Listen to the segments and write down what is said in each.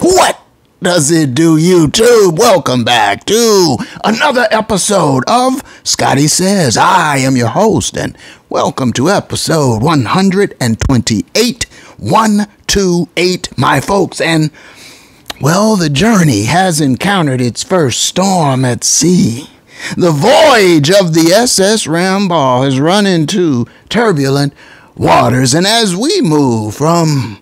What does it do, YouTube? Welcome back to another episode of Scotty Says. I am your host, and welcome to episode 128, 128, my folks. And, well, the journey has encountered its first storm at sea. The voyage of the SS Ramball has run into turbulent waters, and as we move from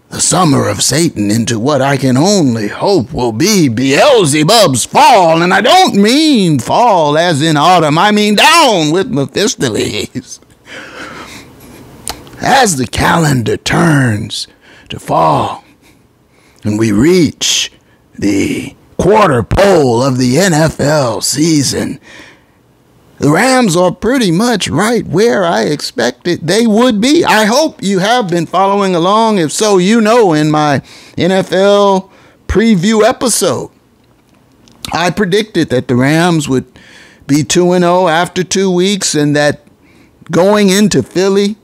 the summer of Satan into what I can only hope will be Beelzebub's fall, and I don't mean fall as in autumn, I mean down with Mephistopheles. As the calendar turns to fall, and we reach the quarter pole of the NFL season, the Rams are pretty much right where I expected they would be. I hope you have been following along. If so, you know in my NFL preview episode, I predicted that the Rams would be 2-0 after 2 weeks and that going into Philly,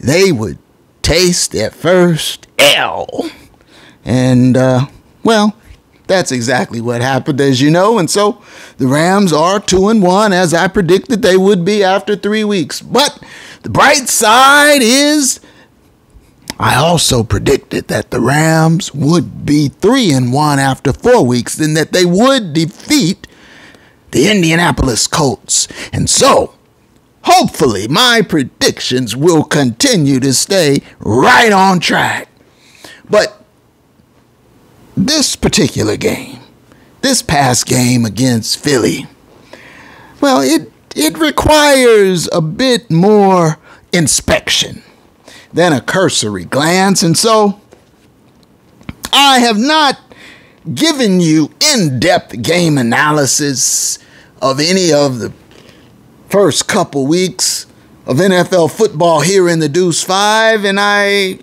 they would taste their first L. And, well, that's exactly what happened, as you know, and so the Rams are 2-1, as I predicted they would be after 3 weeks. But the bright side is I also predicted that the Rams would be 3-1 after 4 weeks, and that they would defeat the Indianapolis Colts. And so, hopefully, my predictions will continue to stay right on track. But this particular game, this past game against Philly, well, it requires a bit more inspection than a cursory glance. And so I have not given you in-depth game analysis of any of the first couple weeks of NFL football here in the Deuce 5, and I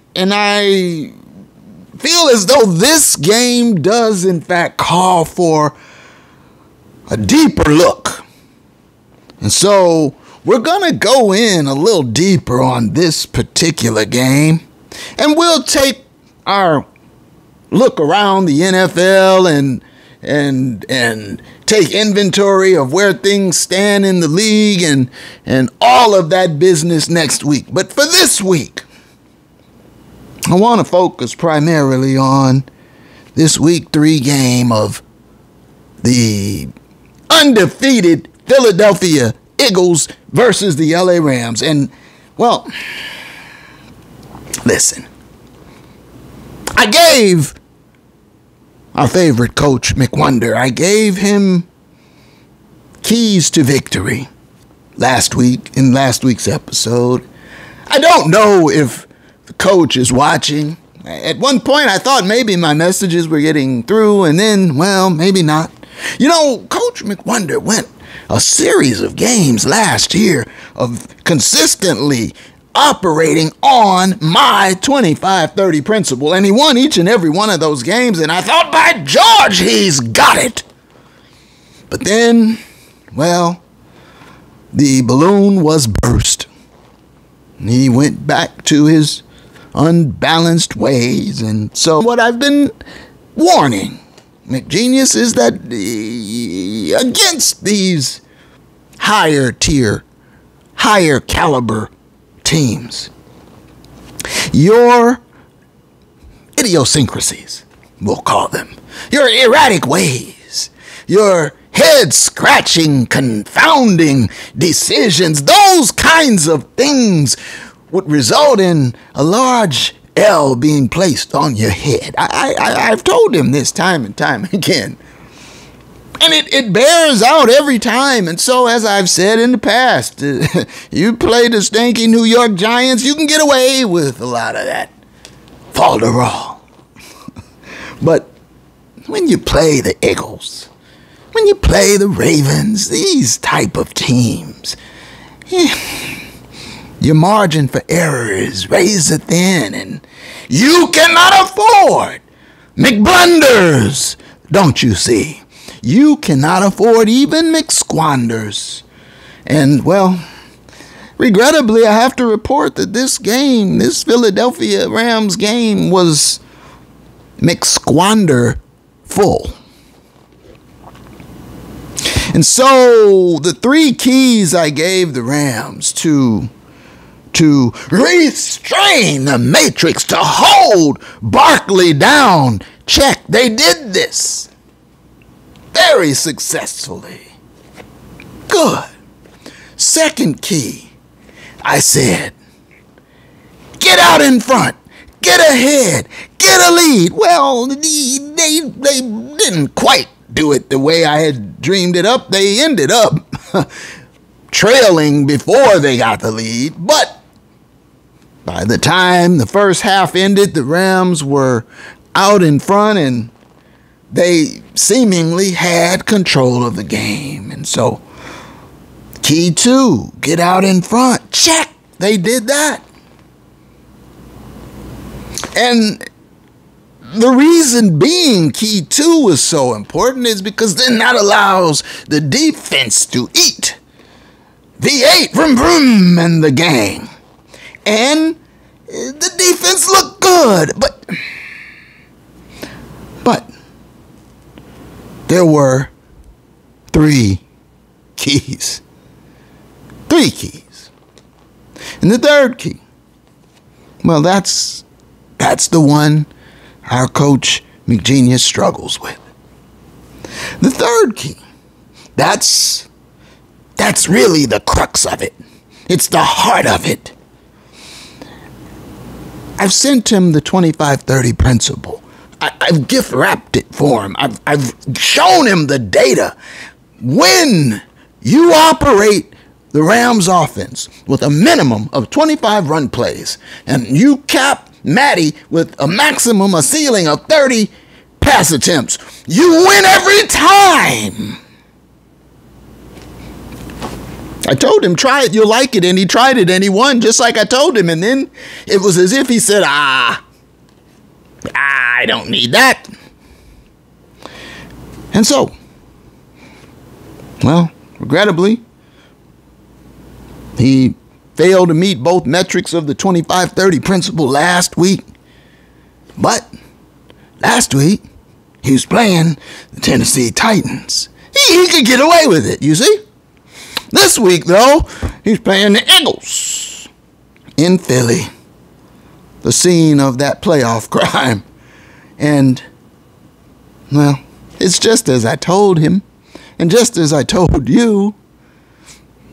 feel as though this game does in fact call for a deeper look. And so we're going to go in a little deeper on this particular game, and we'll take our look around the NFL and take inventory of where things stand in the league and all of that business next week. But for this week, I want to focus primarily on this week 3 game of the undefeated Philadelphia Eagles versus the LA Rams. And, well, listen, I gave our favorite coach, McWonder, I gave him keys to victory last week, in last week's episode. I don't know if the coach is watching. At one point, I thought maybe my messages were getting through, and then, well, maybe not. You know, Coach McWonder went a series of games last year of consistently operating on my 25-30 principle, and he won each and every one of those games, and I thought, by George, he's got it. But then, well, the balloon was burst. He went back to his unbalanced ways. And so what I've been warning McGenius is that against these higher tier, higher caliber teams, your idiosyncrasies, we'll call them, your erratic ways, your head-scratching, confounding decisions, those kinds of things would result in a large L being placed on your head. I've told him this time and time again. And it bears out every time. And so, as I've said in the past, you play the stinky New York Giants, you can get away with a lot of that falderall. But when you play the Eagles, when you play the Ravens, these type of teams, your margin for error is razor thin, and you cannot afford McBlunders, don't you see? You cannot afford even McSquanders. And, well, regrettably, I have to report that this game, this Philadelphia Rams game, was McSquanderful. And so the three keys I gave the Rams to restrain the Matrix, to hold Barkley down, check. They did this very successfully. Good. Second key, I said, get out in front, get ahead, get a lead. Well, they didn't quite do it the way I had dreamed it up. They ended up trailing before they got the lead, but by the time the first half ended, the Rams were out in front and they seemingly had control of the game. And so, key 2, get out in front. Check. They did that. And the reason being key 2 was so important is because then that allows the defense to eat. V8, vroom, vroom, and the gang. And the defense looked good, but there were 3 keys. 3 keys. And the third key, well, that's the one our coach McGenius struggles with. The third key, that's really the crux of it. It's the heart of it. I've sent him the 25-30 principle. I've gift wrapped it for him. I've shown him the data. When you operate the Rams offense with a minimum of 25 run plays and you cap Matty with a ceiling of 30 pass attempts, you win every time. I told him, try it, you'll like it. And he tried it and he won just like I told him. And then it was as if he said, I don't need that. And so, well, regrettably, he failed to meet both metrics of the 25-30 principle last week. But last week, he was playing the Tennessee Titans. He could get away with it, you see. This week, though, he's playing the Eagles in Philly, the scene of that playoff crime. And, well, it's just as I told him, and just as I told you.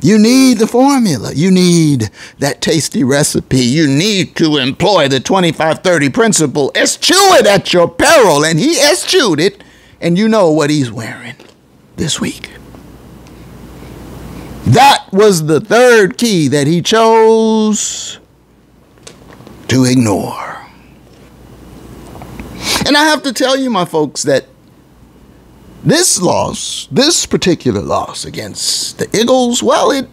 You need the formula. You need that tasty recipe. You need to employ the 25-30 principle. Eschew it at your peril. And he eschewed it, and you know what he's wearing this week. That was the third key that he chose to ignore. And I have to tell you, my folks, that this loss, this particular loss against the Eagles, well, it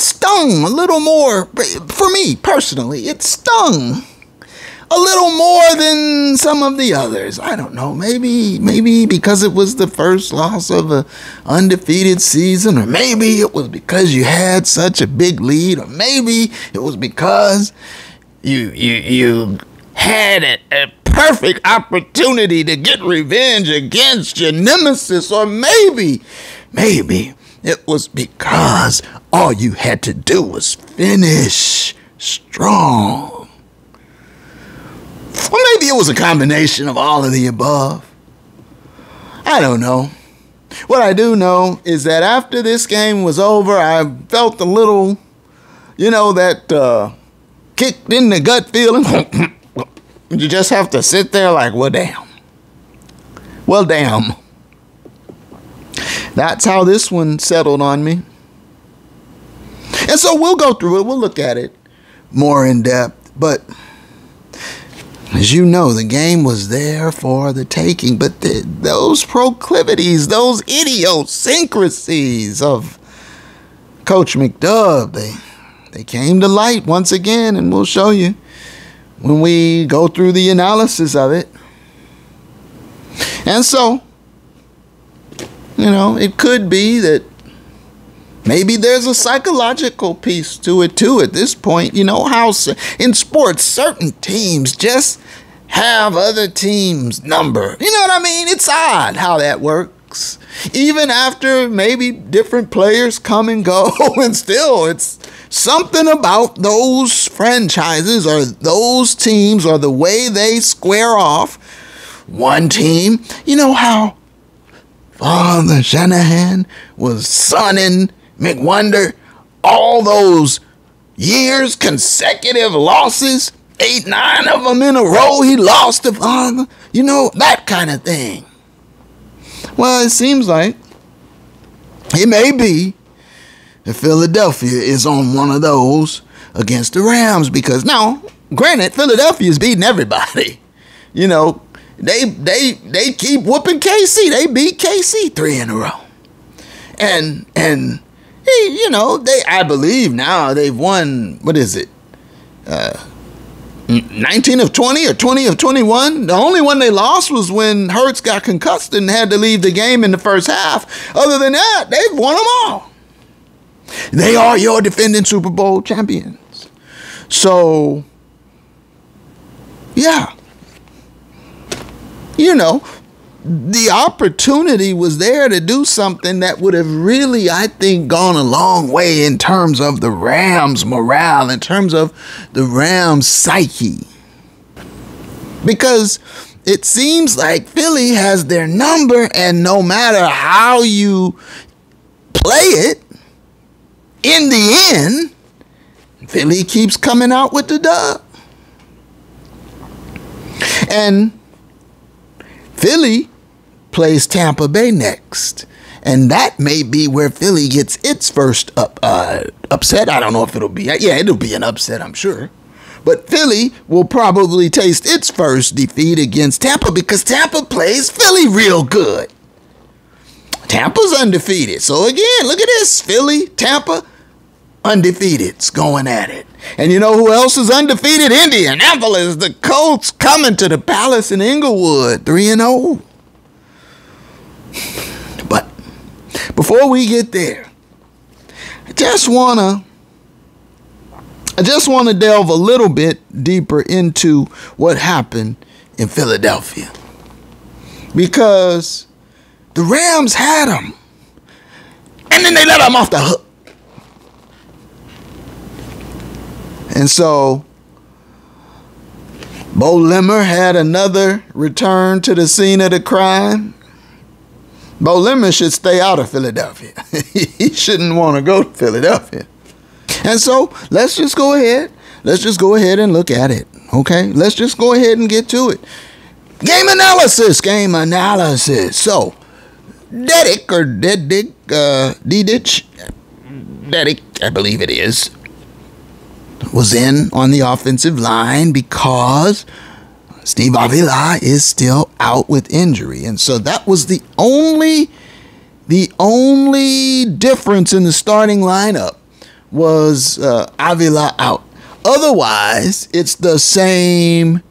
stung a little more, for me personally, it stung a little more than some of the others. I don't know, maybe because it was the first loss of an undefeated season, or maybe it was because you had such a big lead, or maybe it was because you had a perfect opportunity to get revenge against your nemesis, or maybe it was because all you had to do was finish strong. Or maybe it was a combination of all of the above. I don't know. What I do know is that after this game was over, I felt a little, that kicked in the gut feeling. You just have to sit there like, well, damn. Well, damn. That's how this one settled on me. And so we'll go through it. We'll look at it more in depth. But as you know, the game was there for the taking. But those proclivities, those idiosyncrasies of Coach McDub, they came to light once again, and we'll show you when we go through the analysis of it. And so, it could be that maybe there's a psychological piece to it too at this point. You know how in sports, certain teams just have other teams' number. You know what I mean? It's odd how that works. Even after maybe different players come and go, and still it's something about those franchises or those teams or the way they square off. One team, you know how Father Shanahan was sonning McWonder all those years, consecutive losses, 8, 9 of them in a row, he lost to Father, you know, that kind of thing. Well, it seems like it may be that Philadelphia is on one of those against the Rams, because now, granted, Philadelphia is beating everybody. You know, they keep whooping KC. They beat KC 3 in a row. And you know, I believe now they've won, what is it? 19 of 20 or 20 of 21. The only one they lost was when Hurts got concussed and had to leave the game in the first half. Other than that, they've won them all. They are your defending Super Bowl champions. So, yeah. You know, the opportunity was there to do something that would have really, I think, gone a long way in terms of the Rams' morale, in terms of the Rams' psyche. Because it seems like Philly has their number, and no matter how you play it, in the end, Philly keeps coming out with the dub. And Philly plays Tampa Bay next, and that may be where Philly gets its first upset. I don't know if it'll be. Yeah, it'll be an upset, I'm sure. But Philly will probably taste its first defeat against Tampa, because Tampa plays Philly real good. Tampa's undefeated. So again, look at this. Philly, Tampa, undefeated's going at it. And you know who else is undefeated? Indianapolis. The Colts coming to the Palace in Inglewood, 3-0. But before we get there, I just wanna delve a little bit deeper into what happened in Philadelphia, because the Rams had them, and then they let them off the hook. And so Bo Limmer had another return to the scene of the crime. Bo Limmer should stay out of Philadelphia. He shouldn't want to go to Philadelphia. And so let's just go ahead. Let's just go ahead and look at it. Okay? Let's just go ahead and get to it. Game analysis. So, Dedick, I believe it is, was in on the offensive line because Steve Avila is still out with injury. And so that was the only difference in the starting lineup was Avila out. Otherwise, it's the same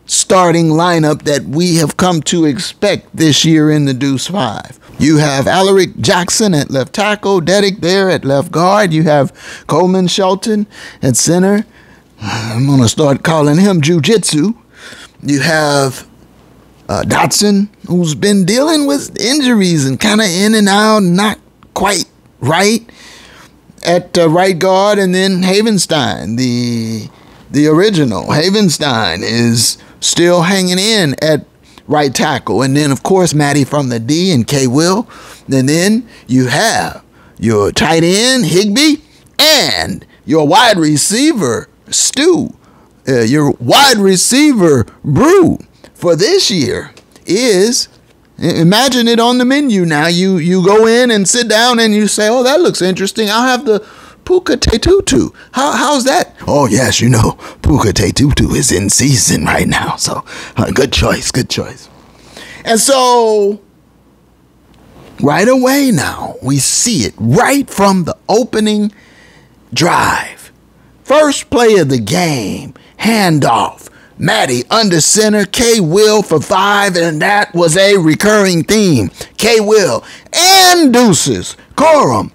starting lineup that we have come to expect this year in the Deuce 5. You have Alaric Jackson at left tackle, Dedick there at left guard. You have Coleman Shelton at center. I'm going to start calling him Jiu-Jitsu. You have Dotson, who's been dealing with injuries and kind of in and out, not quite right at right guard. And then Havenstein, the original Havenstein, is still hanging in at right tackle. And then, of course, Matty from the D and K. Will. And then you have your tight end, Higbee, and your wide receiver, Stu. Your wide receiver, Brew, for this year is, imagine it on the menu now. You go in and sit down and you say, oh, that looks interesting. I'll have the Puka Tetutu. How's that? Oh, yes, you know, Puka Tetutu is in season right now. So, good choice. And so, right away now, we see it right from the opening drive. First play of the game, handoff. Matty under center, K. Will for 5, and that was a recurring theme. K. Will and Deuces, Corum,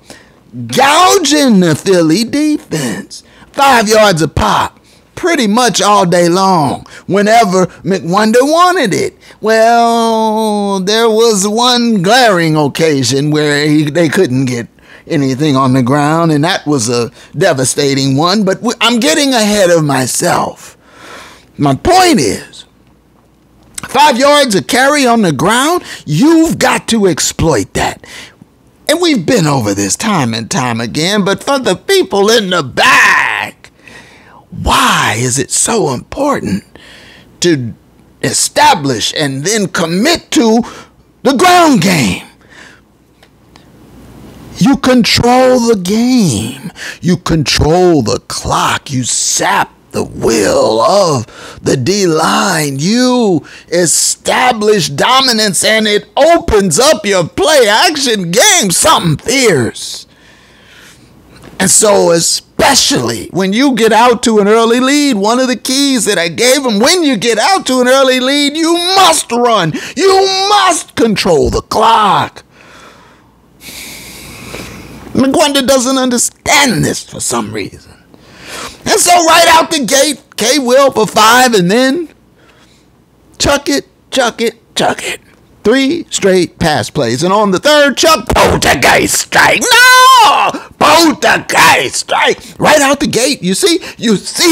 gouging the Philly defense. 5 yards a pop. pretty much all day long whenever McWonder wanted it. Well, there was one glaring occasion where they couldn't get anything on the ground, and that was a devastating one, but I'm getting ahead of myself. My point is, 5 yards of carry on the ground, you've got to exploit that. And we've been over this time and time again, but for the people in the back, why is it so important to establish and then commit to the ground game? You control the game. You control the clock. You sap the will of the D-line. You establish dominance, and it opens up your play-action game, something fierce. And so especially when you get out to an early lead, one of the keys that I gave them, when you get out to an early lead, you must run. You must control the clock. McWonder doesn't understand this for some reason. And so right out the gate, K. Will for 5, and then chuck it, chuck it, chuck it. 3 straight pass plays. And on the third chuck, poltergeist strike. No! Poltergeist strike. Right out the gate. You see,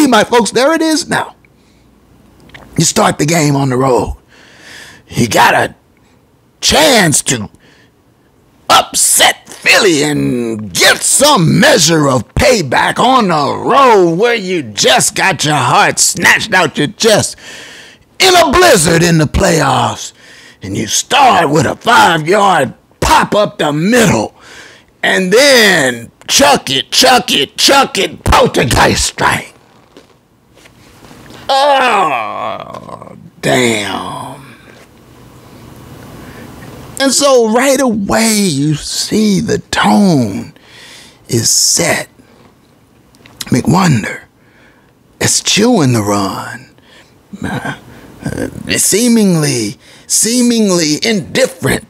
my folks, there it is now. You start the game on the road. You got a chance to upset Philly and get some measure of payback on the road where you just got your heart snatched out your chest in a blizzard in the playoffs. And you start with a 5-yard pop up the middle and then chuck it, poltergeist strike. Oh, damn. And so right away you see the tone is set. McWonder is chewing the run. Seemingly indifferent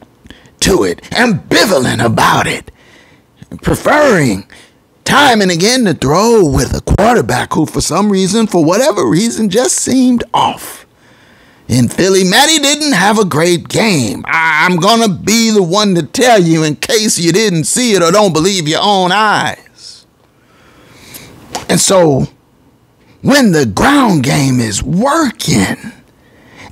to it, ambivalent about it, preferring time and again to throw with a quarterback who for whatever reason, just seemed off. In Philly, Matty didn't have a great game. I'm going to be the one to tell you in case you didn't see it or don't believe your own eyes. And so, when the ground game is working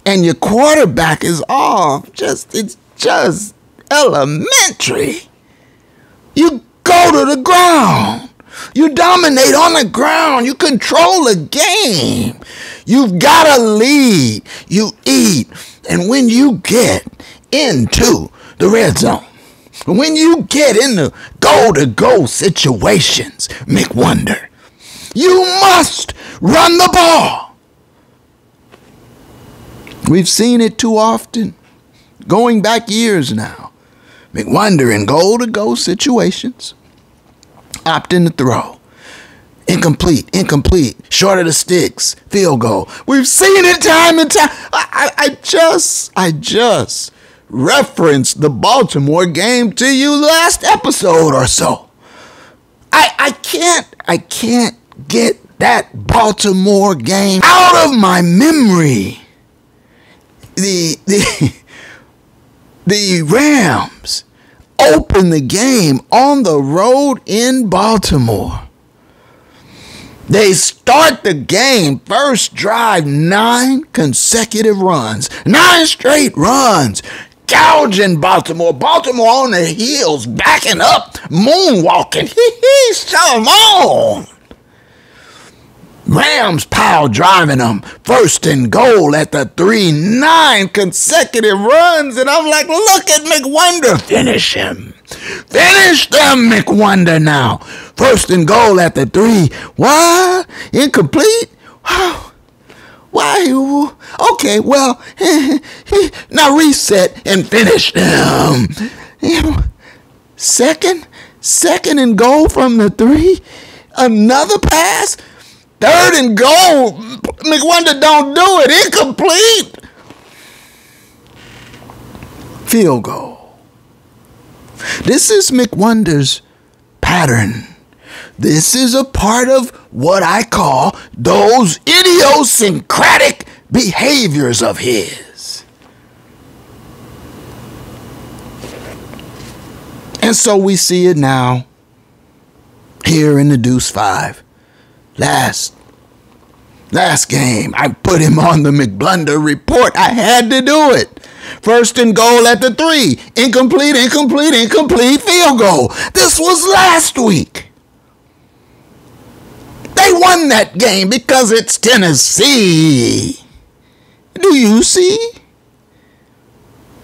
and your quarterback is off, it's just elementary. You go to the ground. You dominate on the ground. You control the game. You've got a lead. You eat. And when you get into the red zone, when you get into goal-to-goal situations, McWonder, you must run the ball. We've seen it too often, going back years now. McWonder in goal-to-goal situations, opting to throw. Incomplete, short of the sticks, field goal. We've seen it time and time. I just referenced the Baltimore game to you last episode or so. I can't get that Baltimore game out of my memory. The Rams opened the game on the road in Baltimore. They start the game, first drive, 9 consecutive runs, 9 straight runs, gouging Baltimore. Baltimore on the heels, backing up, moonwalking. Come on. Rams pile driving them, first and goal at the 3, 9 consecutive runs, and I'm like, look at McWonder, finish him. Finish them, McWonder now. First and goal at the 3. What? Incomplete? Why? Okay, well, now reset and finish them. Second and goal from the 3. Another pass. Third and goal. McWonder don't do it. Incomplete. Field goal. This is McWonder's pattern This is a part of what I call those idiosyncratic behaviors of his. And so we see it now here in the Deuce 5. Last game, I put him on the McBlunder report. I had to do it. First and goal at the 3. Incomplete field goal. This was last week. They won that game because it's Tennessee. Do you see?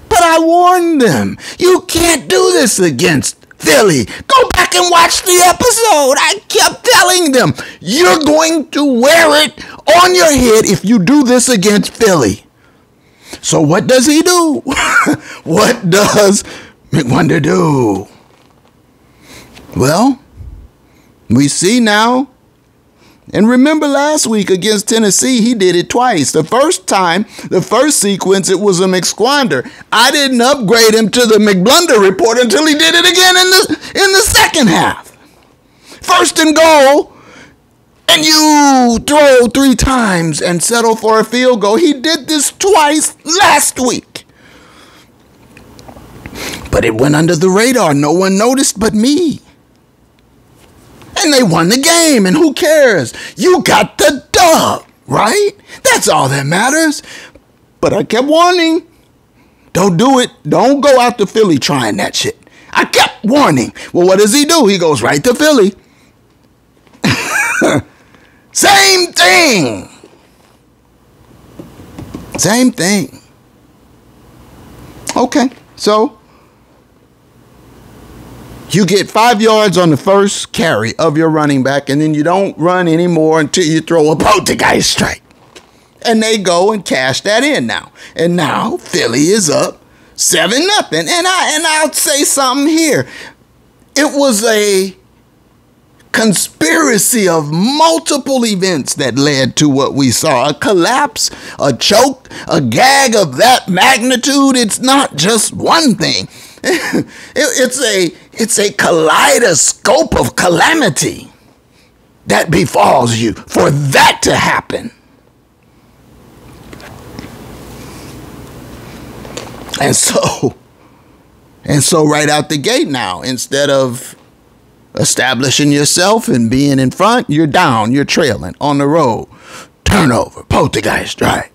But I warned them. You can't do this against Philly. Go back and watch the episode. I kept telling them, you're going to wear it on your head if you do this against Philly. So what does he do? What does McWonder do? Well, we see now. And remember last week against Tennessee, he did it twice. The first time, the first sequence, it was a McSquander. I didn't upgrade him to the McBlunder report until he did it again in the second half. First and goal, and you throw 3 times and settle for a field goal. He did this twice last week. But it went under the radar. No one noticed but me. And they won the game, and who cares? You got the dub, right? That's all that matters. But I kept warning. Don't do it. Don't go out to Philly trying that shit. I kept warning. Well, what does he do? He goes right to Philly. Same thing. Same thing. Okay, so you get 5 yards on the first carry of your running back, and then you don't run anymore until you throw a poltergeist strike. And they go and cash that in now. And now Philly is up 7-0. And I'll say something here. It was a conspiracy of multiple events that led to what we saw. A collapse, a choke, a gag of that magnitude. It's not just one thing. It's a kaleidoscope of calamity that befalls you for that to happen. And so right out the gate now, instead of establishing yourself and being in front, you're down, you're trailing on the road. Turnover, poltergeist strike,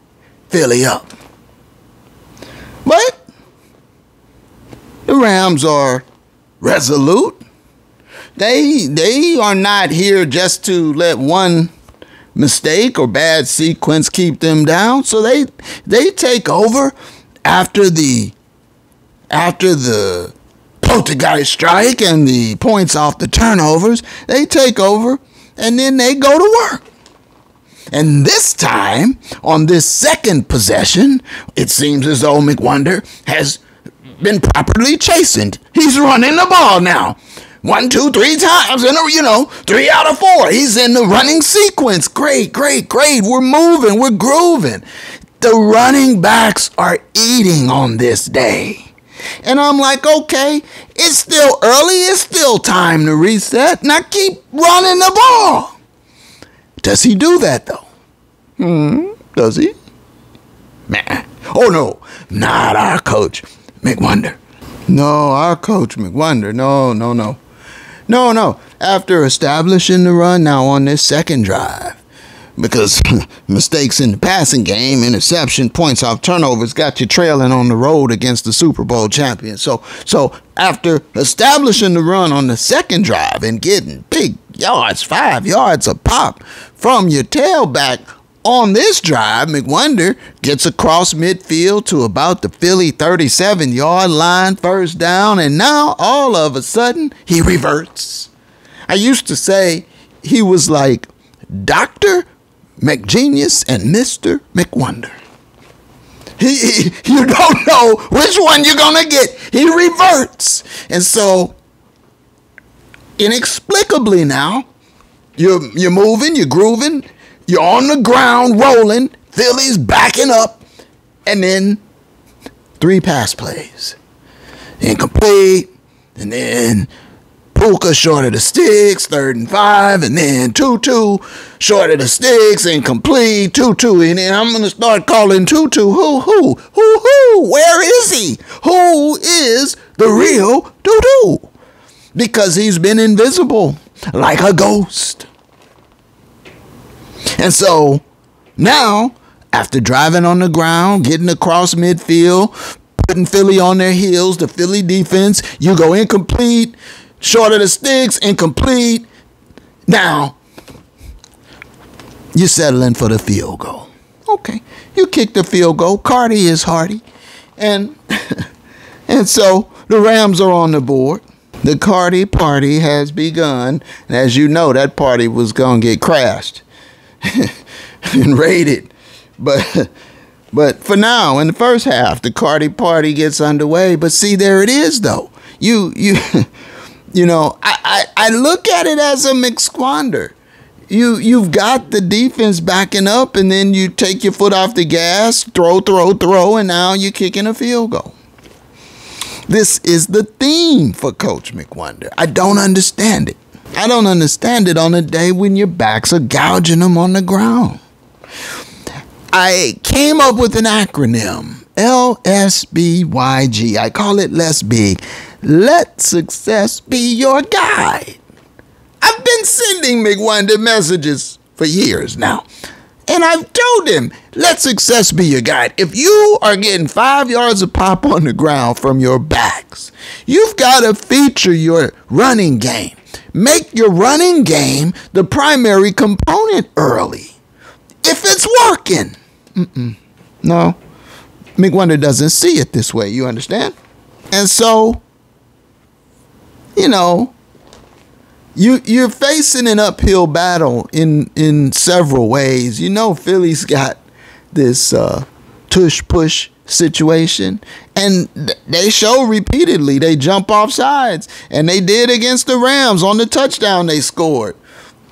Philly up. But the Rams are resolute. They are not here just to let one mistake or bad sequence keep them down. So they take over after the poltergeist strike and the points off the turnovers. They take over and then they go to work. And this time, on this second possession, it seems as though McWonder has been properly chastened. He's running the ball now. 1, 2, 3 times, and 3 out of 4. He's in the running sequence. Great. We're moving, we're grooving. The running backs are eating on this day. And I'm like, okay, it's still early. It's still time to reset. Now keep running the ball. Does he do that, though? Does he? Man. Oh, no. Not our coach, McWonder. No, our coach, McWonder. No. After establishing the run now on this second drive, because mistakes in the passing game, interception, points off turnovers got you trailing on the road against the Super Bowl champion. So after establishing the run on the second drive and getting big yards, 5 yards a pop from your tailback on this drive, McWonder gets across midfield to about the Philly 37-yard line, first down, and now all of a sudden he reverts. I used to say he was like Dr. McGenius and Mr. McWonder. You don't know which one you're going to get. He reverts. And so, inexplicably now, you're moving, you're grooving, you're on the ground rolling, Philly's backing up, and then 3 pass plays. Incomplete, and then Puka short of the sticks, 3rd and 5, and then Tutu short of the sticks, incomplete, Tutu, and then I'm going to start calling Tutu, who, where is he? Who is the real Tutu? Because he's been invisible like a ghost. And so now, after driving on the ground, getting across midfield, putting Philly on their heels, the Philly defense, you go incomplete, short of the sticks, incomplete. Now, you're settling for the field goal. Okay, you kick the field goal. Cardi is hearty. And so the Rams are on the board. The Cardi party has begun. And as you know, that party was going to get crashed and raided. But for now, in the first half, the Cardi party gets underway. But see, there it is, though. You know, I look at it as a mixed squander. You've got the defense backing up, and then you take your foot off the gas, throw, and now you're kicking a field goal. This is the theme for Coach McWonder. I don't understand it. I don't understand it on a day when your backs are gouging them on the ground. I came up with an acronym, LSBYG. I call it less big. Let success be your guide. I've been sending McWonder messages for years now. And I've told him, let success be your guide. If you are getting 5 yards of pop on the ground from your backs, you've got to feature your running game. Make your running game the primary component early. If it's working. No, McWonder doesn't see it this way. You understand? And so, you know, you're facing an uphill battle in several ways. You know, Philly's got this tush-push situation, and they show repeatedly they jump off sides, and they did against the Rams on the touchdown they scored.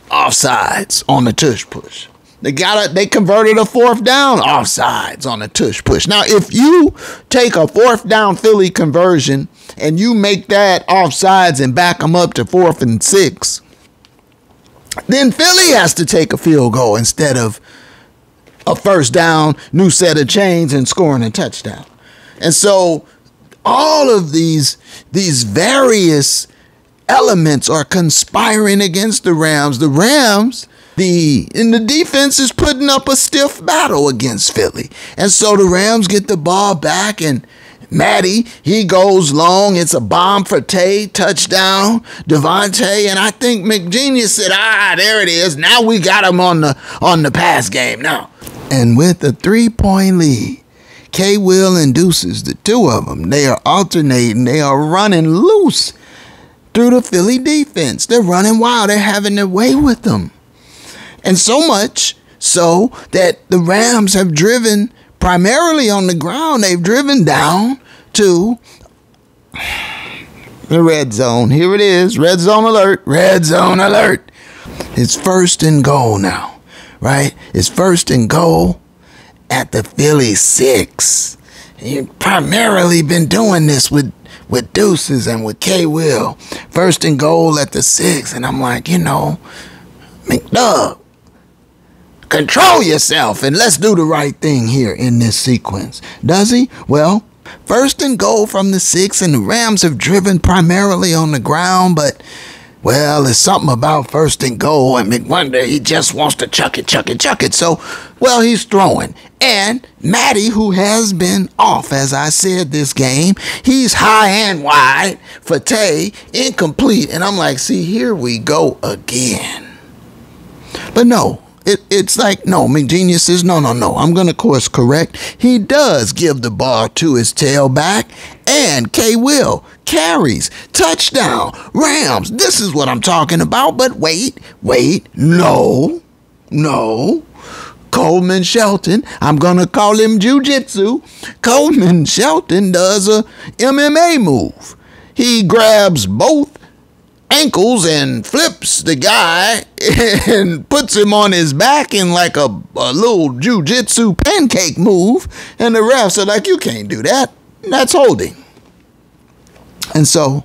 Offsides on the tush-push. They converted a 4th down offsides on a tush-push. Now, if you take a 4th down Philly conversion and you make that offsides and back them up to 4th and 6, then Philly has to take a field goal instead of a 1st down, new set of chains, and scoring a touchdown. And so all of these various elements are conspiring against the Rams. The Rams, the defense is putting up a stiff battle against Philly. And so the Rams get the ball back, and Matty, he goes long. It's a bomb for Tay, touchdown, Devontae, and I think McGenius said, there it is. Now we got him on the pass game now. And with a 3-point lead, K. Will and Deuces, the two of them, they are alternating. They are running loose through the Philly defense. They're running wild. They're having their way with them. And so much so that the Rams have driven primarily on the ground. They've driven down to the red zone. Here it is. Red zone alert. Red zone alert. It's 1st and goal now, right? It's 1st and goal at the Philly 6. You've primarily been doing this with Deuces and with K. Will. 1st and goal at the 6. And I'm like, McDuck, control yourself and let's do the right thing here in this sequence. Does he? Well, 1st and goal from the 6, and the Rams have driven primarily on the ground, but, well, there's something about 1st and goal, and McWonder, he just wants to chuck it. So, well, he's throwing. And Matty, who has been off, as I said, this game, he's high and wide for Tay, incomplete. And I'm like, see, here we go again. But no. It's like, no, McGenius says, no, I'm going to course correct. He does give the ball to his tailback, and K. Will carries, touchdown, Rams. This is what I'm talking about. But wait, no. Coleman Shelton, I'm going to call him Jiu-Jitsu. Coleman Shelton does a MMA move. He grabs both ankles and flips the guy and puts him on his back in like a little jiu-jitsu pancake move, and the refs are like, you can't do that. That's holding. And so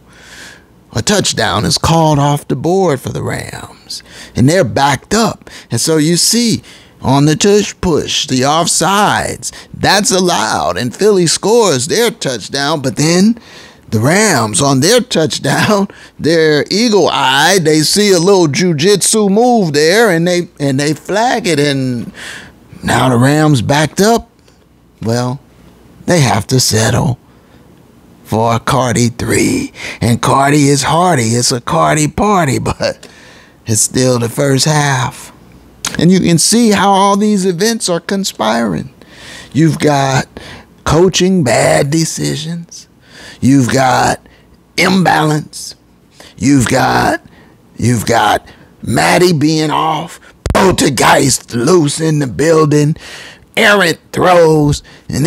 a touchdown is called off the board for the Rams, and they're backed up. And so you see on the tush push, the offsides, that's allowed, and Philly scores their touchdown. But then the Rams on their touchdown, they're eagle-eyed. They see a little jiu-jitsu move there, and they flag it, and now the Rams backed up. Well, they have to settle for a Cardi 3. And Cardi is hardy. It's a Cardi party, but it's still the first half. And you can see how all these events are conspiring. You've got coaching bad decisions. You've got imbalance. You've got Matty being off. Poltergeist loose in the building. Errant throws. And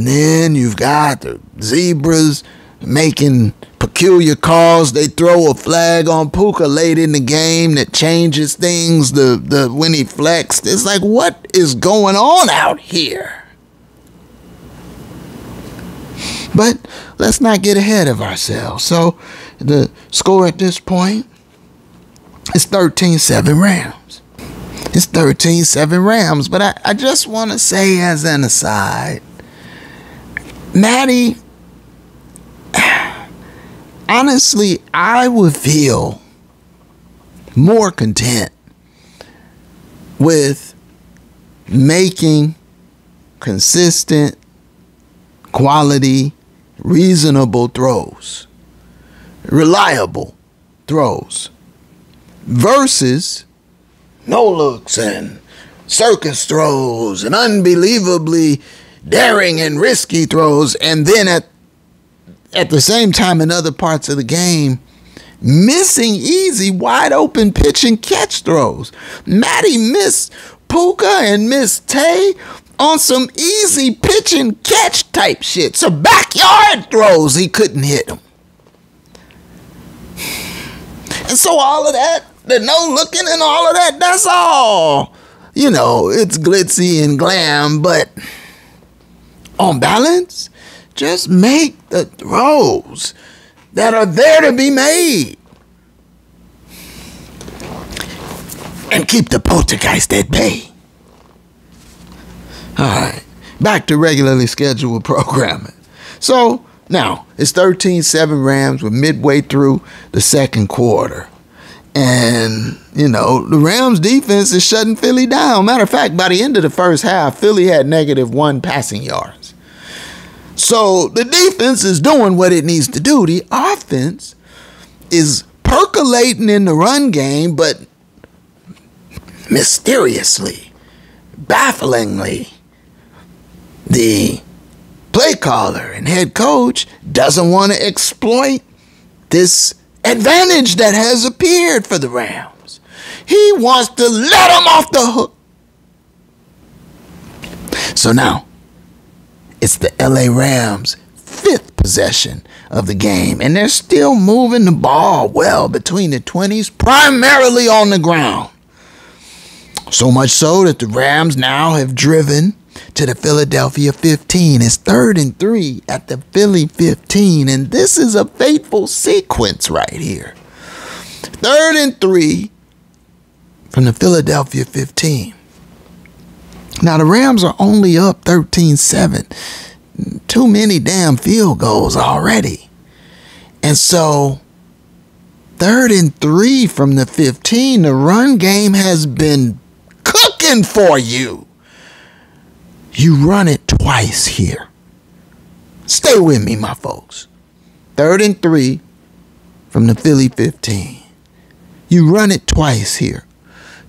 then you've got the Zebras making peculiar calls. They throw a flag on Puka late in the game that changes things when he flexed. It's like, what is going on out here? But let's not get ahead of ourselves. So the score at this point is 13-7 Rams. It's 13-7 Rams. But I just want to say as an aside, Matty, honestly, I would feel more content with making consistent, quality, reasonable throws, reliable throws, versus no looks and circus throws and unbelievably daring and risky throws, and then at the same time in other parts of the game, missing easy, wide open pitch and catch throws. Matty missed Puka and missed Tay on some easy pitch and catch type shit. So backyard throws, he couldn't hit them. And so all of that, the no looking and all of that, that's all, it's glitzy and glam, but on balance, just make the throws that are there to be made. And keep the poltergeist at bay. All right, back to regularly scheduled programming. So now it's 13-7 Rams. We're midway through the second quarter. And, the Rams defense is shutting Philly down. Matter of fact, by the end of the first half, Philly had -1 passing yards. So the defense is doing what it needs to do. The offense is percolating in the run game, but mysteriously, bafflingly, the play caller and head coach doesn't want to exploit this advantage that has appeared for the Rams. He wants to let them off the hook. So now, it's the LA Rams' 5th possession of the game, and they're still moving the ball well between the 20s, primarily on the ground. So much so that the Rams now have driven to the Philadelphia 15. It's 3rd and 3 at the Philly 15, and this is a fateful sequence right here. 3rd and 3 from the Philadelphia 15. Now, the Rams are only up 13-7. Too many damn field goals already. And so, 3rd and 3 from the 15, the run game has been cooking for you. You run it twice here. Stay with me, my folks. 3rd and 3 from the Philly 15. You run it twice here.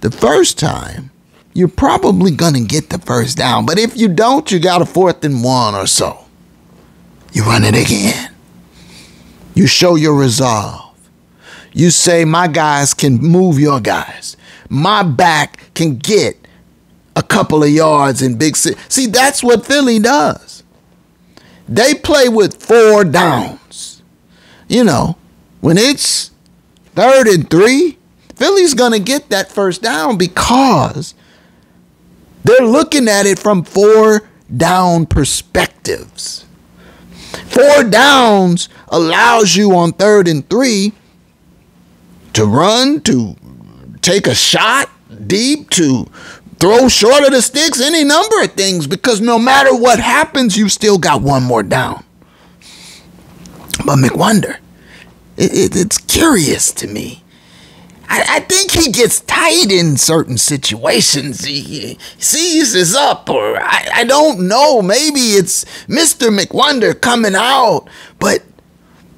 The first time, you're probably going to get the first down. But if you don't, you got a 4th and 1 or so. You run it again. You show your resolve. You say, my guys can move your guys. My back can get a couple of yards in big city. See, that's what Philly does. They play with 4 downs. When it's 3rd and 3, Philly's going to get that first down because they're looking at it from 4 down perspectives. 4 downs allows you on 3rd and 3 to run, to take a shot deep, to throw short of the sticks, any number of things, because no matter what happens, you still got 1 more down. But McWonder, it's curious to me. I think he gets tight in certain situations. He seizes up, or I don't know. Maybe it's Mr. McWonder coming out. But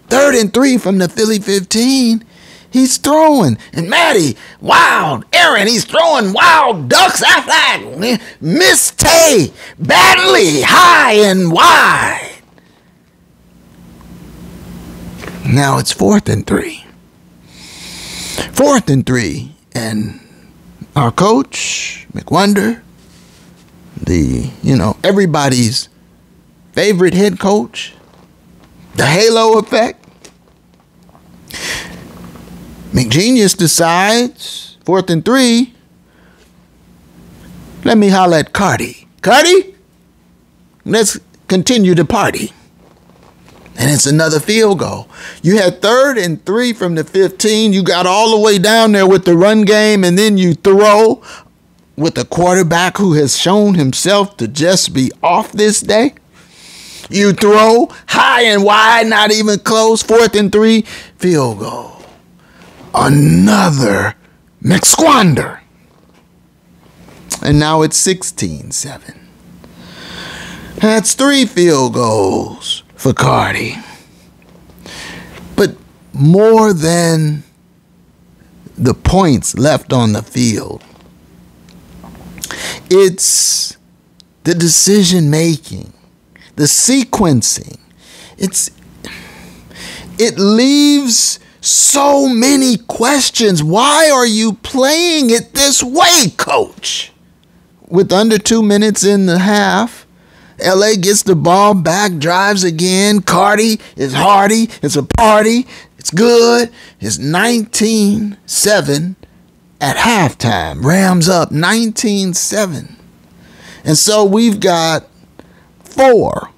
3rd and 3 from the Philly 15, he's throwing. And Matty, wild. Aaron, he's throwing wild ducks. I Miss Tay, badly, high and wide. Now it's 4th and 3. 4th and 3, and our coach, McWonder, everybody's favorite head coach, the halo effect. McGenius decides, 4th and 3, let me holler at Cardi. Cardi, let's continue the party. And it's another field goal. You had 3rd and 3 from the 15. You got all the way down there with the run game, and then you throw with a quarterback who has shown himself to just be off this day. You throw high and wide, not even close. 4th and 3, field goal. Another McSquander. And now it's 16-7. That's 3 field goals for Cardi. But more than the points left on the field, it's the decision making, the sequencing. It leaves so many questions. Why are you playing it this way, coach? With under 2 minutes in the half, LA gets the ball back, drives again. Cardi is hardy. It's a party. It's good. It's 19-7 at halftime. Rams up 19-7. And so we've got four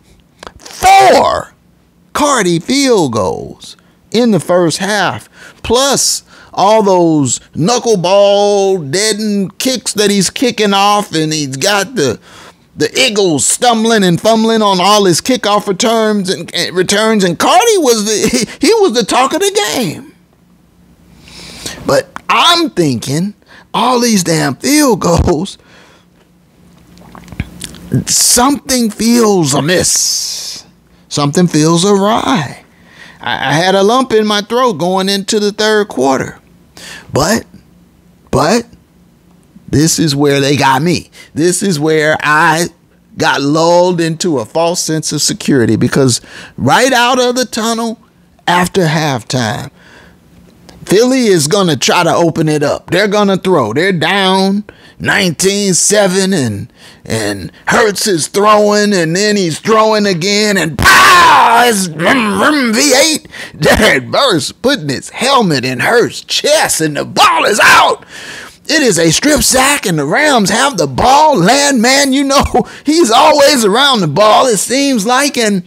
Cardi field goals in the first half, plus all those knuckleball deadened kicks that he's kicking off, and he's got the Eagles stumbling and fumbling on all his kickoff returns, and Cardi was the talk of the game. But I'm thinking, all these damn field goals, something feels amiss. Something feels awry. I had a lump in my throat going into the third quarter. But this is where they got me. This is where I got lulled into a false sense of security, because right out of the tunnel after halftime, Philly is going to try to open it up. They're going to throw. They're down 19-7, and Hurts is throwing, and then he's throwing again, and pow! It's V8. Jared Verse putting his helmet in Hurts' chest, and the ball is out. It is a strip sack, and the Rams have the ball. Landman, he's always around the ball, it seems like. And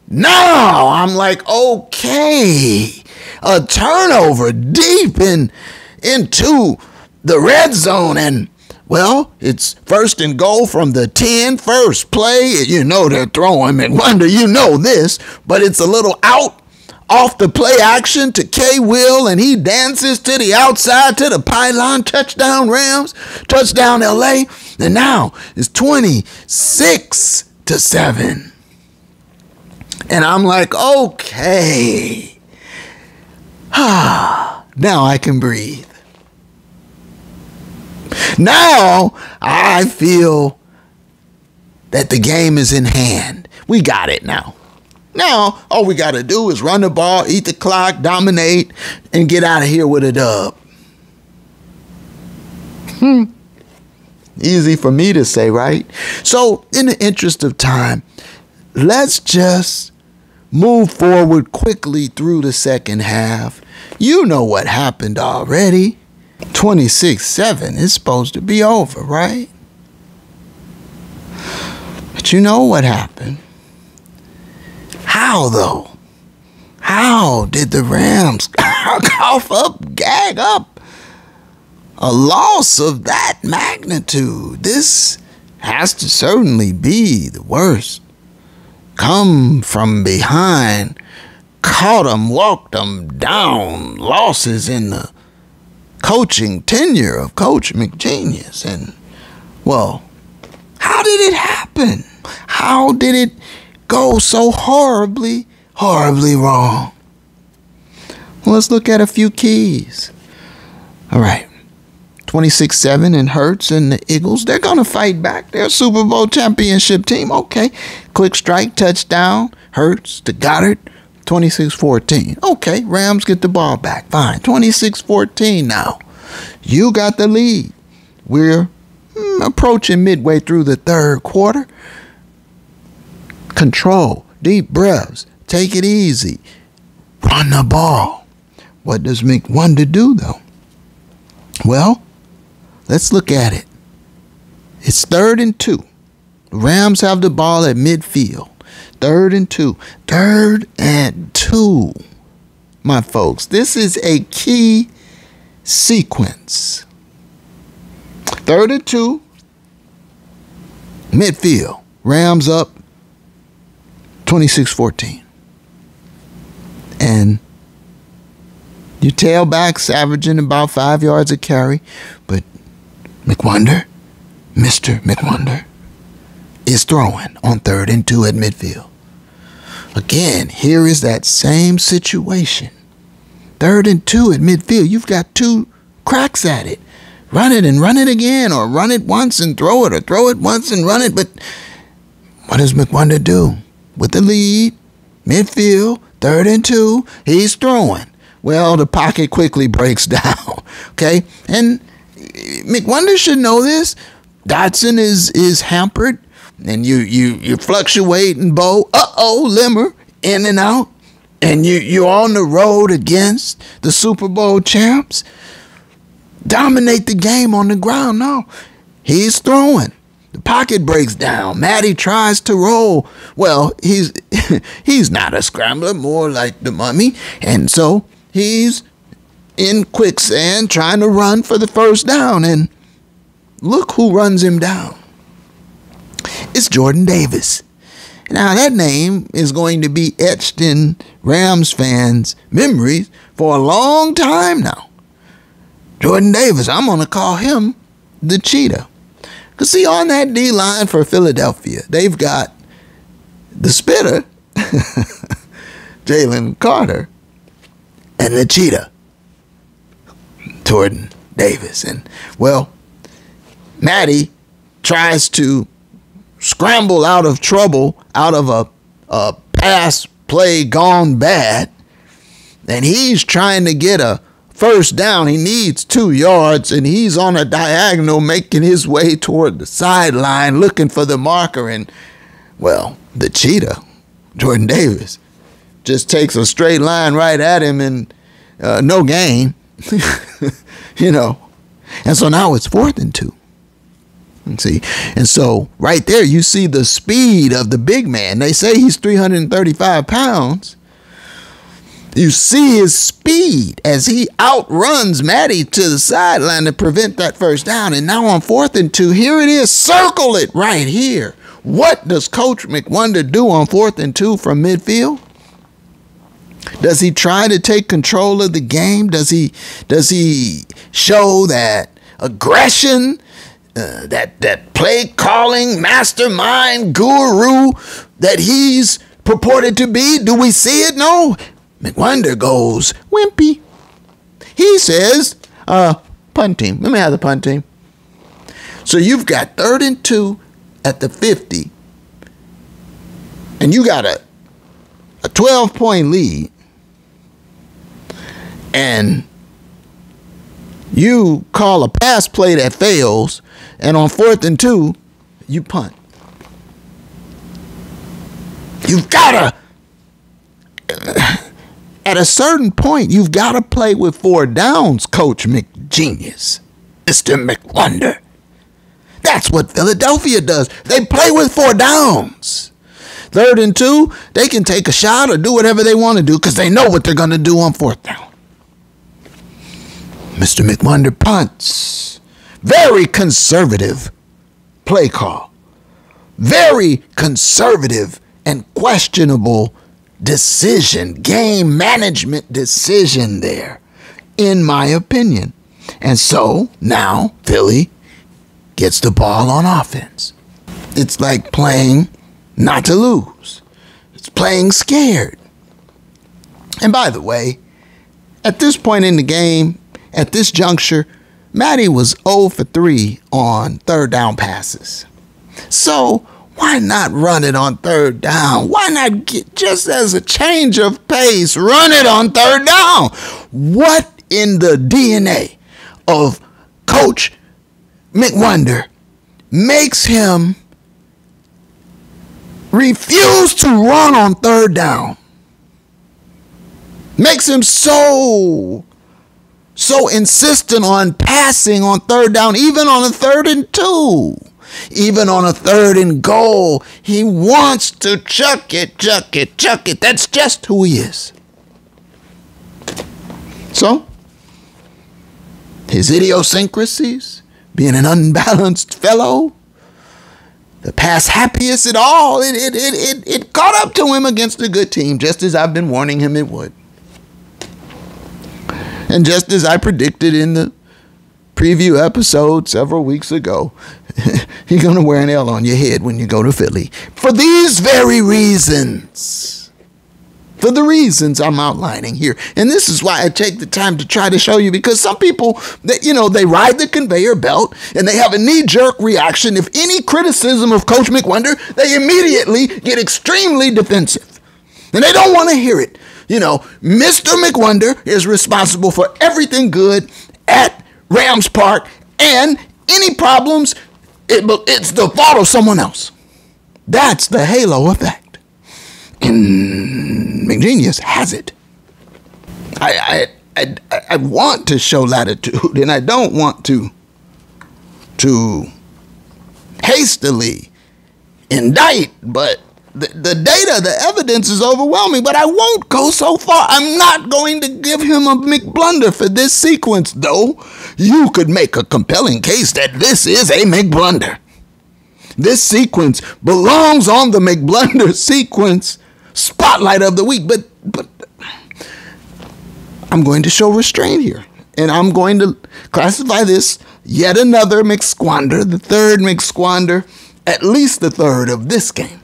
now I'm like, okay, a turnover deep into the red zone. And, well, it's 1st and goal from the 10, first play. They're throwing McWonder, this, but it's a little out off the play action to K. Will, and he dances to the outside to the pylon. Touchdown Rams, touchdown LA, and now it's 26-7. And I'm like, okay, now I can breathe. Now I feel that the game is in hand. We got it now. Now, all we got to do is run the ball, eat the clock, dominate, and get out of here with a dub. Easy for me to say, right? So, in the interest of time, let's just move forward quickly through the second half. You know what happened already. 26-7 is supposed to be over, right? But you know what happened. How, though? How did the Rams gag up a loss of that magnitude? This has to certainly be the worst. Come from behind, caught them, walked them down, losses in the coaching tenure of Coach McGenius. And, well, how did it happen? How did it go so horribly wrong? Well, let's look at a few keys. All right. 26-7 and Hurts and the Eagles, they're going to fight back. They're a Super Bowl championship team. Okay. Quick strike, touchdown. Hurts to Goddard, 26-14. Okay. Rams get the ball back. Fine. 26-14 now. You got the lead. We're approaching midway through the third quarter. Control. Deep breaths. Take it easy. Run the ball. What does McWonder do, though? Well, let's look at it. It's 3rd and 2. The Rams have the ball at midfield. 3rd and 2. 3rd and 2. My folks, this is a key sequence. 3rd and 2. Midfield. Rams up 26-14. And your tailback's averaging about 5 yards a carry, but McWonder, Mr. McWonder, is throwing on 3rd and 2 at midfield. Again, here is that same situation. 3rd and 2 at midfield. You've got 2 cracks at it. Run it and run it again, or run it once and throw it, or throw it once and run it. But what does McWonder do? With the lead, midfield, 3rd and 2, he's throwing. Well, the pocket quickly breaks down, okay? And McWonder should know this. Dotson is hampered, and you fluctuate and bow. Limmer, in and out. And you're on the road against the Super Bowl champs. Dominate the game on the ground. No, he's throwing. The pocket breaks down. Matty tries to roll. Well, he's not a scrambler, more like the mummy. And so he's in quicksand trying to run for the first down. And look who runs him down. It's Jordan Davis. Now, that name is going to be etched in Rams fans' memories for a long time now. Jordan Davis, I'm going to call him the Cheetah. Because, see, on that D-line for Philadelphia, they've got the Spitter, Jalen Carter, and the Cheetah, Jordan Davis. And, well, Matty tries to scramble out of trouble, out of a pass play gone bad, and he's trying to get a first down. He needs 2 yards, and he's on a diagonal making his way toward the sideline looking for the marker. And, well, the Cheetah, Jordan Davis, just takes a straight line right at him and no gain, you know. And so now it's 4th and 2. See, and so right there you see the speed of the big man. They say he's 335 pounds. You see his speed as he outruns Matty to the sideline to prevent that first down. And now on 4th and 2, here it is. Circle it right here. What does Coach McWonder do on 4th and 2 from midfield? Does he try to take control of the game? Does he show that aggression, that play calling mastermind guru that he's purported to be? Do we see it? No. McWonder goes wimpy. He says, punt team. Let me have the punt team. So you've got 3rd and 2 at the 50. And you got a 12-point lead. And you call a pass play that fails. And on 4th and 2, you punt. You've got to... At a certain point, you've got to play with 4 downs, Coach McGenius, Mr. McWonder. That's what Philadelphia does. They play with 4 downs. 3rd and 2, they can take a shot or do whatever they want to do because they know what they're going to do on 4th down. Mr. McWonder punts. Very conservative play call. Very conservative and questionable decision, game management decision there, in my opinion. And so now Philly gets the ball on offense. It's like playing not to lose. It's playing scared. And by the way, at this point in the game, at this juncture, Matty was 0 for 3 on 3rd down passes. So why not run it on 3rd down? Why not get, just as a change of pace, run it on 3rd down? What in the DNA of Coach McWonder makes him refuse to run on 3rd down? Makes him so insistent on passing on 3rd down, even on a 3rd and 2, even on a 3rd and goal. He wants to chuck it. That's just who he is. So, his idiosyncrasies, being an unbalanced fellow, the pass happiest at all, it caught up to him against a good team, just as I've been warning him it would. And just as I predicted in the preview episode several weeks ago, you're going to wear an L on your head when you go to Philly. For these very reasons. For the reasons I'm outlining here. And this is why I take the time to try to show you, because some people, they ride the conveyor belt and they have a knee-jerk reaction. If any criticism of Coach McWonder, they immediately get extremely defensive. And they don't want to hear it. Mr. McWonder is responsible for everything good at Rams Park, and any problems, it's the fault of someone else. That's the halo effect. And McGenius has it. I want to show latitude, and I don't want to hastily indict, but the data, the evidence is overwhelming, but I won't go so far. I'm not going to give him a McBlunder for this sequence, though. You could make a compelling case that this is a McBlunder. This sequence belongs on the McBlunder sequence spotlight of the week, but I'm going to show restraint here, and I'm going to classify this yet another McSquander, the 3rd McSquander, at least the 3rd of this game.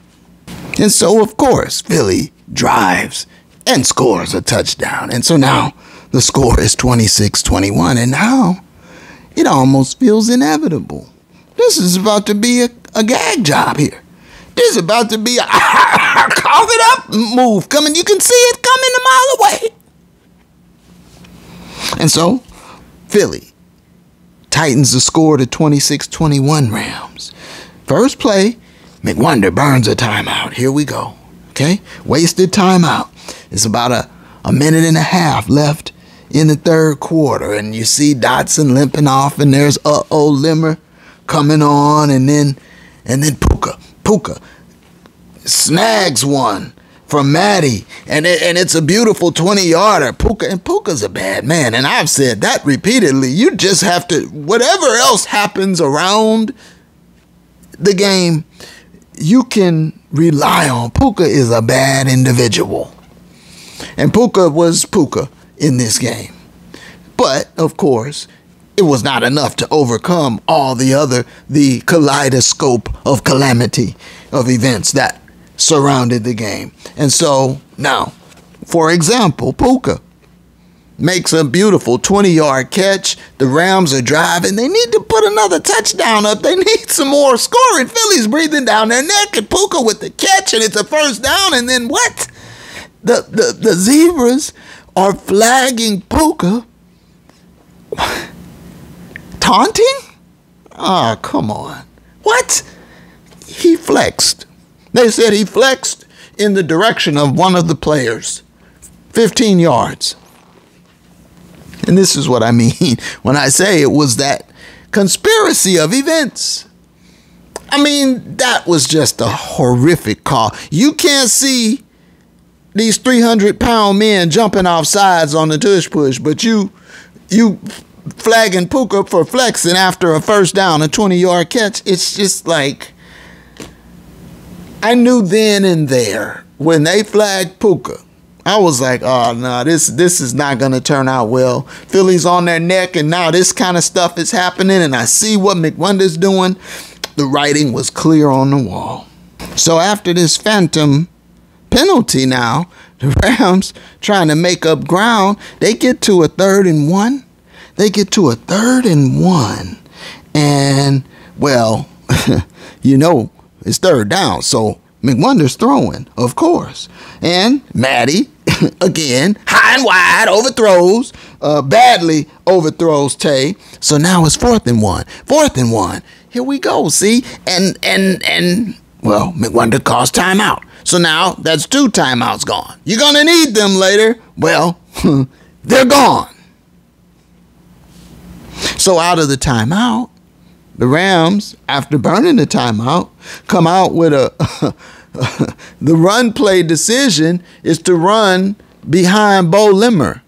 And so, of course, Philly drives and scores a touchdown. And so now the score is 26-21. And now it almost feels inevitable. This is about to be a gag job here. This is about to be a cough it up move coming. You can see it coming a mile away. And so Philly tightens the score to 26-21 Rams. First play, McWonder burns a timeout. Here we go. Okay? Wasted timeout. It's about a minute and a half left in the 3rd quarter. And you see Dotson limping off, and there's Limmer coming on, and then Puka snags one from Matty, and it's a beautiful 20-yarder. Puka's a bad man, and I've said that repeatedly. You just have to, whatever else happens around the game, you can rely on. Puka is a bad individual. And Puka was Puka in this game. But, of course, it was not enough to overcome all the kaleidoscope of calamity of events that surrounded the game. And so, now, for example, Puka makes a beautiful 20-yard catch. The Rams are driving. They need to put another touchdown up. They need some more scoring. Philly's breathing down their neck, and Puka with the catch, and it's a 1st down. And then what? The Zebras are flagging Puka. Taunting? Oh, come on. What? He flexed. They said he flexed in the direction of one of the players. 15 yards. And this is what I mean when I say it was that conspiracy of events. I mean, that was just a horrific call. You can't see these 300-pound men jumping off sides on the tush push, but you flagging Puka for flexing after a first down, a 20-yard catch. It's just like, I knew then and there when they flagged Puka, I was like, oh no, this is not going to turn out well. Philly's on their neck, and now this kind of stuff is happening, and I see what McWonder's doing. The writing was clear on the wall. So after this phantom penalty now, the Rams trying to make up ground, they get to a 3rd and 1. And, well, you know, it's 3rd down, so McWonder's throwing, of course. And Matty, again, high and wide, overthrows, badly overthrows Tay. So now it's 4th and 1. 4th and 1. Here we go, see? And well, McWonder calls timeout. So now that's 2 timeouts gone. You're going to need them later. Well, they're gone. So out of the timeout, the Rams, after burning the timeout, come out with the run play decision is to run behind Bo Limmer.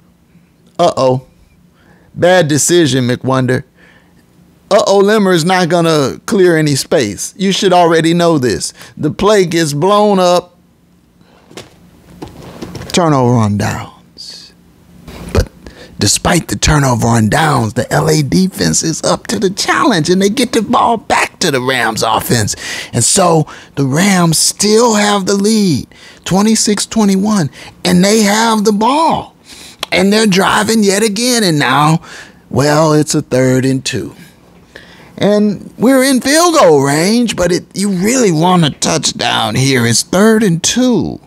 Uh-oh. Bad decision, McWonder. Limmer is not going to clear any space. You should already know this. The play gets blown up. Turnover on downs. But despite the turnover on downs, the LA defense is up to the challenge, and they get the ball back to the Rams offense. And so the Rams still have the lead, 26-21, and they have the ball. And they're driving yet again, and now, well, it's a 3rd and 2. And we're in field goal range, but you really want a touchdown here. It's 3rd and 2.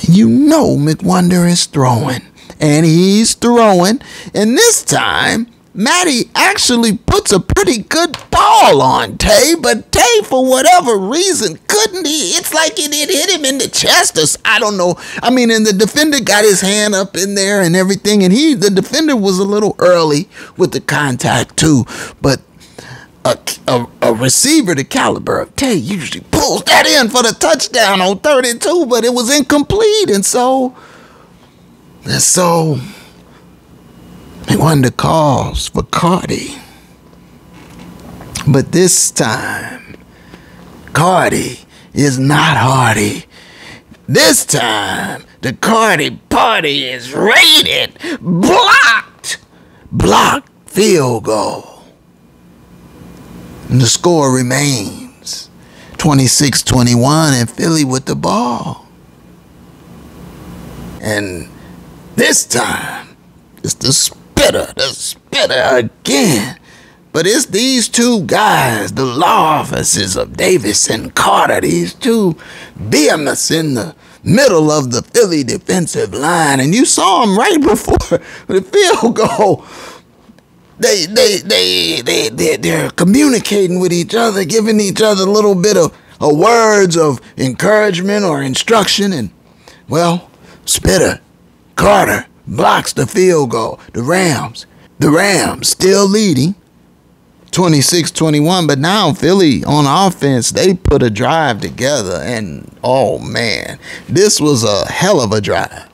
You know McWonder is throwing. And he's throwing. And this time, Matty actually puts a pretty good ball on Tay. But Tay, for whatever reason, couldn't he? It's like it hit him in the chest. Or, I don't know. I mean, and the defender got his hand up in there and everything. And the defender was a little early with the contact too. But a receiver the caliber of Tay usually pulls that in for the touchdown on 3rd and 2, but it was incomplete. And so McWonder calls for Cardi. But this time, Cardi is not Hardy. This time, the Cardi party is raided. Blocked field goal. And the score remains 26-21 and Philly with the ball. And this time, it's the spitter again. But it's these 2 guys, the law offices of Davis and Carter, these 2 behemoths in the middle of the Philly defensive line. And you saw them right before the field goal. They're communicating with each other, giving each other a little bit of words of encouragement or instruction. And, well, Spitter, Carter blocks the field goal. The Rams still leading 26-21, but now Philly on offense, they put a drive together. And, oh, man, this was a hell of a drive.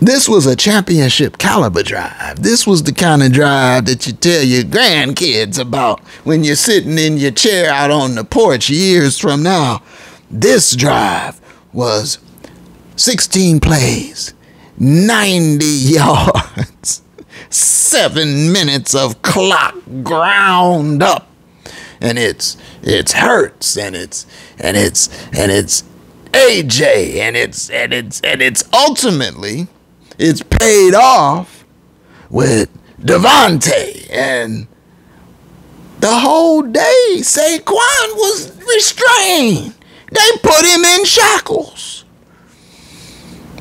This was a championship caliber drive. This was the kind of drive that you tell your grandkids about when you're sitting in your chair out on the porch years from now. This drive was 16 plays, 90 yards, 7 minutes of clock ground up. And it's Hurts and it's AJ and it's ultimately it's paid off with Devontae. And the whole day, Saquon was restrained. They put him in shackles.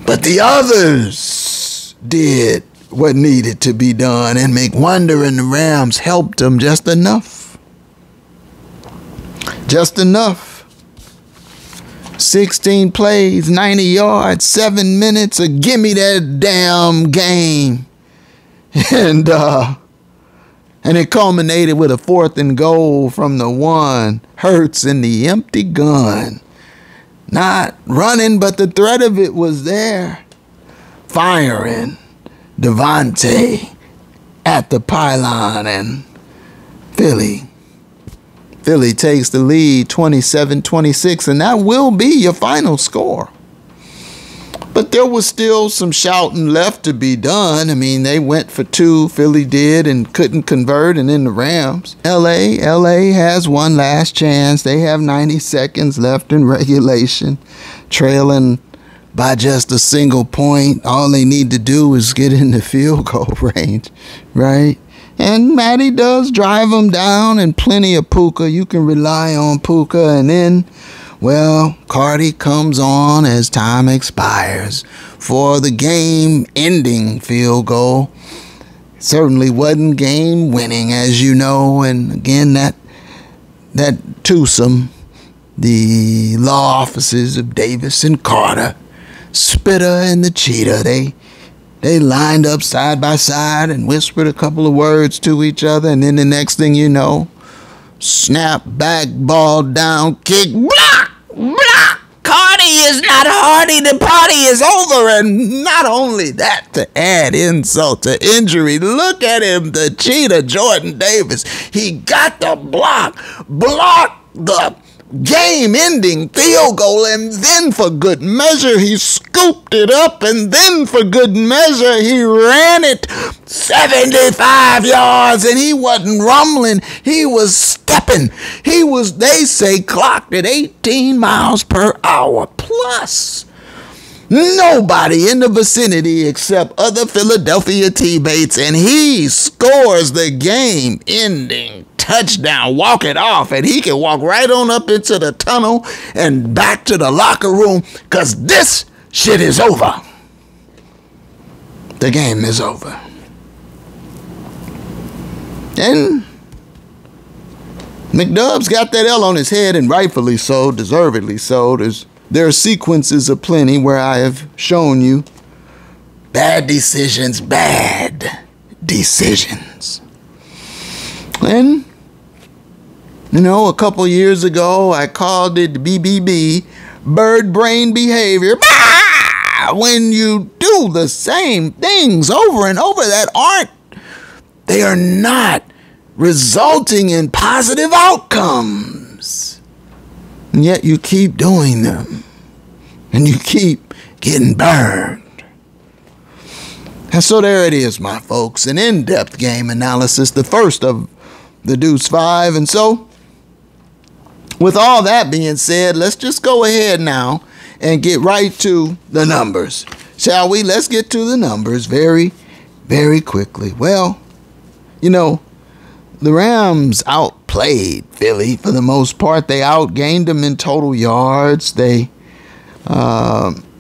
But the others did what needed to be done, and McWonder and the Rams helped them just enough. Just enough. 16 plays, 90 yards, 7 minutes of gimme that damn game. And And it culminated with a 4th and goal from the 1. Hurts in the empty gun. Not running, but the threat of it was there. Firing. Devontae at the pylon, and Philly takes the lead 27-26, and that will be your final score. But there was still some shouting left to be done. I mean, they went for 2, Philly did, and couldn't convert, and then the Rams. LA has one last chance. They have 90 seconds left in regulation, trailing by just a single point. All they need to do is get in the field goal range, right? And Matty does drive them down, and plenty of Puka. You can rely on Puka. And then, well, Cardi comes on as time expires for the game-ending field goal. Certainly wasn't game-winning, as you know. And again, that twosome, the law offices of Davis and Carter, Spitter and the Cheetah, they lined up side by side and whispered a couple of words to each other, and then the next thing you know, snap, back, ball down, kick, block, block. Cardi is not Hardy, the party is over. And not only that, to add insult to injury, look at him, the Cheetah, Jordan Davis. He got the block the game-ending field goal, and then for good measure he scooped it up, and then for good measure he ran it 75 yards, and he wasn't rumbling, he was stepping. He was, they say, clocked at 18 miles per hour plus. Nobody in the vicinity except other Philadelphia teammates, and he scores the game-ending touchdown, walk it off, and he can walk right on up into the tunnel and back to the locker room, because this shit is over. The game is over. And McDub's got that L on his head, and rightfully so, deservedly so. There are sequences aplenty where I have shown you bad decisions. And, you know, a couple years ago, I called it BBB, bird brain behavior. When you do the same things over and over they are not resulting in positive outcomes. And yet you keep doing them, and you keep getting burned. And so there it is, my folks, an in-depth game analysis, the first of the Deuce 5. And so, with all that being said, let's just go ahead now and get right to the numbers. Shall we? Let's get to the numbers very, very quickly. Well, you know, the Rams outplayed Philly for the most part. They outgained them in total yards. They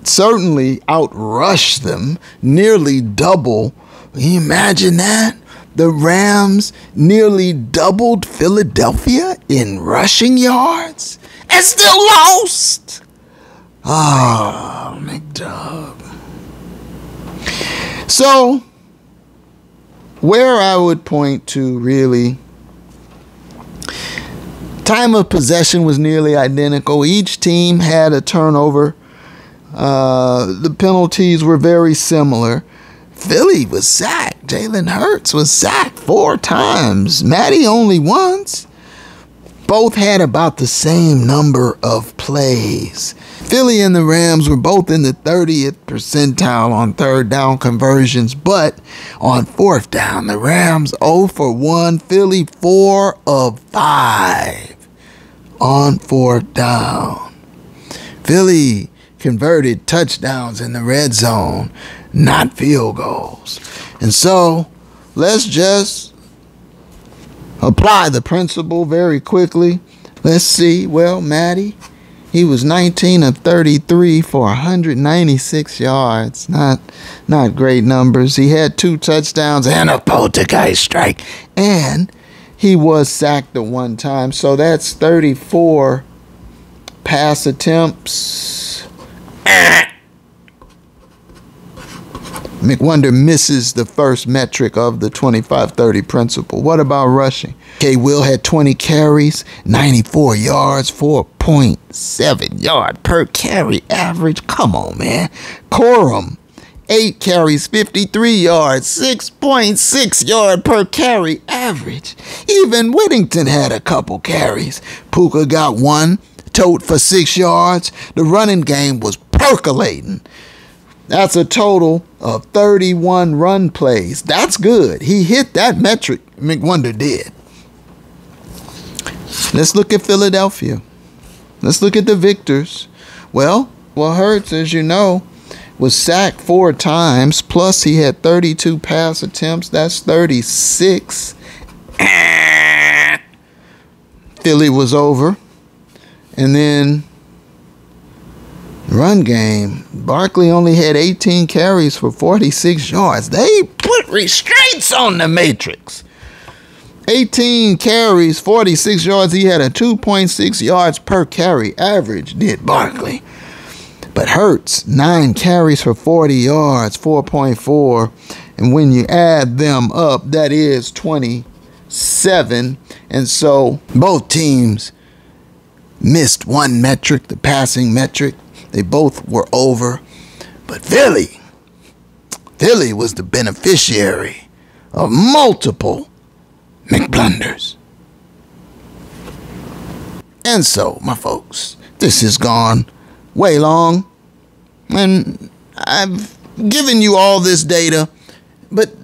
certainly outrushed them, nearly double. Can you imagine that? The Rams nearly doubled Philadelphia in rushing yards and still lost. Oh, McDub. So, where I would point to really, time of possession was nearly identical. Each team had a turnover. The penalties were very similar. Philly was sacked. Jalen Hurts was sacked 4 times. Matty only once. Both had about the same number of plays. Philly and the Rams were both in the 30th percentile on third down conversions, but on fourth down, the Rams 0 for 1, Philly 4 of 5 on fourth down. Philly converted touchdowns in the red zone, not field goals. And so, let's just apply the principle very quickly. Let's see. Well, Matty, he was 19 of 33 for 196 yards. Not great numbers. He had 2 touchdowns and a poltergeist strike. And he was sacked at one time. So that's 34 pass attempts. McWonder misses the first metric of the 25-30 principle. What about rushing? K. Will had 20 carries, 94 yards, 4.7 yard per carry average. Come on, man. Corum, 8 carries, 53 yards, 6.6 yard per carry average. Even Whittington had a couple carries. Puka got one, tote for 6 yards. The running game was percolating. That's a total of 31 run plays. That's good. He hit that metric, McWonder did. Let's look at Philadelphia. Let's look at the victors. Well, Hurts, as you know, was sacked 4 times, plus he had 32 pass attempts. That's 36. Philly was over. And then run game, Barkley only had 18 carries for 46 yards. They put restraints on the matrix. 18 carries, 46 yards. He had a 2.6 yards per carry average, did Barkley. But Hurts, 9 carries for 40 yards, 4.4. And when you add them up, that is 27. And so both teams missed one metric, the passing metric. They both were over. But Philly was the beneficiary of multiple McBlunders. And so, my folks, this has gone way long. And I've given you all this data. But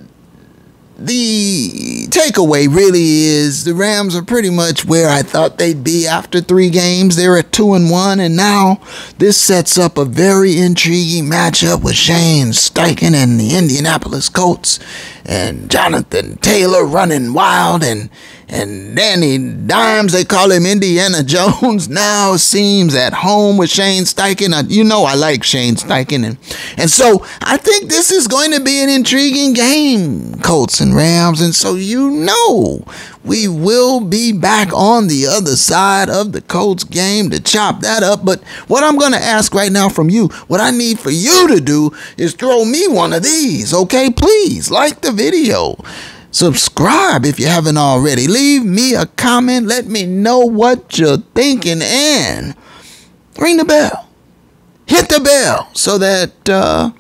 the takeaway really is the Rams are pretty much where I thought they'd be after 3 games. They're at 2-1, and now this sets up a very intriguing matchup with Shane Steichen and the Indianapolis Colts, and Jonathan Taylor running wild, and Danny Dimes, they call him Indiana Jones, now seems at home with Shane Steichen. You know I like Shane Steichen. And so I think this is going to be an intriguing game, Colts and Rams. And so you know we will be back on the other side of the Colts game to chop that up. But what I'm going to ask right now from you, what I need for you to do is throw me one of these, okay? Please like the video. Subscribe if you haven't already. Leave me a comment. Let me know what you're thinking. And ring the bell. Hit the bell so that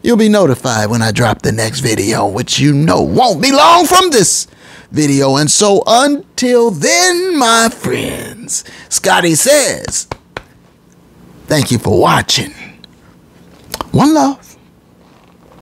you'll be notified when I drop the next video, which you know won't be long from this video. And so until then, my friends, Scotty says, thank you for watching. One love.